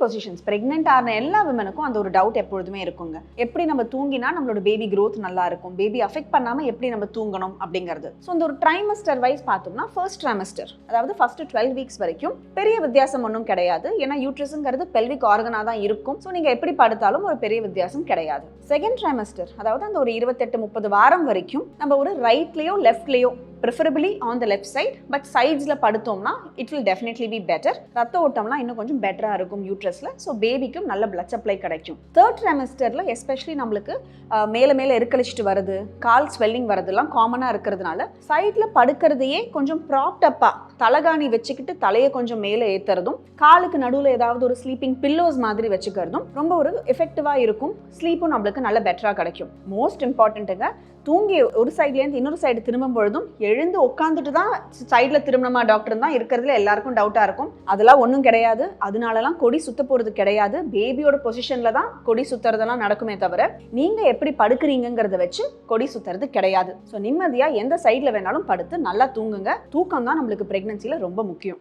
Positions pregnant ஆன எல்லா விமனுக்கும் அந்த ஒரு டவுட் எப்பொழுதுமே இருக்குங்க. எப்படி நம்ம தூங்கினா நம்மளோட பேபி growth நல்லா இருக்கும், பேபி அஃபெக்ட் பண்ணாம எப்படி நம்ம தூங்கணும் அப்படிங்கிறது. ஸோ இந்த ஒரு ட்ரைமஸ்டர் வைஸ் பார்த்தோம்னா ஃபர்ஸ்ட் ட்ரைமஸ்டர் அதாவது ஃபர்ஸ்ட் 12 வீக்ஸ் வரைக்கும் பெரிய வித்தியாசம் ஒன்றும் கிடையாது. ஏன்னா யூட்ரஸ்ங்கிறது பெல்விக் ஆர்கனாக தான் இருக்கும். ஸோ நீங்கள் எப்படி படுத்தாலும் ஒரு பெரிய வித்தியாசம் கிடையாது. செகண்ட் ட்ரைமஸ்டர் அதாவது அந்த ஒரு 28-30 வாரம் வரைக்கும் நம்ம ஒரு ரைட்லேயோ லெஃப்ட்லேயோ preferably on the left side but சைட்ஸில் படுத்தோம்னா it will definitely be better. ரத்த ஓட்டம்லாம் இன்னும் கொஞ்சம் பெட்டராக இருக்கும் யூட்ரஸில். ஸோ பேபிக்கும் நல்ல பிளட் சப்ளை கிடைக்கும். தேர்ட் ட்ரைமஸ்டரில் எஸ்பெஷலி நம்மளுக்கு மேலே மேலே எருக்களிச்சிட்டு வருது, கால் ஸ்வெல்லிங் வரதுலாம் காமனாக இருக்கிறதுனால சைடில் படுக்கிறதையே கொஞ்சம் ப்ராப்டப்பாக தலகாணி வச்சுக்கிட்டு தலையை கொஞ்சம் மேலே ஏற்றுறதும், காலுக்கு நடுவில் ஏதாவது ஒரு ஸ்லீப்பிங் பில்லோஸ் மாதிரி வச்சுக்கிறதும் ரொம்ப ஒரு எஃபெக்டிவாக இருக்கும். ஸ்லீப்பும் நம்மளுக்கு நல்ல பெட்டராக கிடைக்கும். மோஸ்ட் இம்பார்ட்டண்ட்டுங்க, தூங்கி ஒரு சைட்லேருந்து இன்னொரு சைடு திரும்பும் பொழுதும் எழுந்து உட்காந்துட்டு தான் சைடில் திரும்பணுமா டாக்டர் தான் இருக்கிறதுல எல்லாருக்கும் டவுட்டாக இருக்கும். அதெல்லாம் ஒன்றும் கிடையாது. அதனாலலாம் கொடி சுத்த போகிறது கிடையாது. பேபியோட பொசிஷனில் தான் கொடி சுற்றுறதெல்லாம் நடக்குமே தவிர நீங்கள் எப்படி படுக்கிறீங்கிறத வச்சு கொடி சுற்றுறது கிடையாது. ஸோ நிம்மதியாக எந்த சைடில் வேணாலும் படுத்து நல்லா தூங்குங்க. தூக்கம் தான் நம்மளுக்கு ப்ரெக்னன்சியில் ரொம்ப முக்கியம்.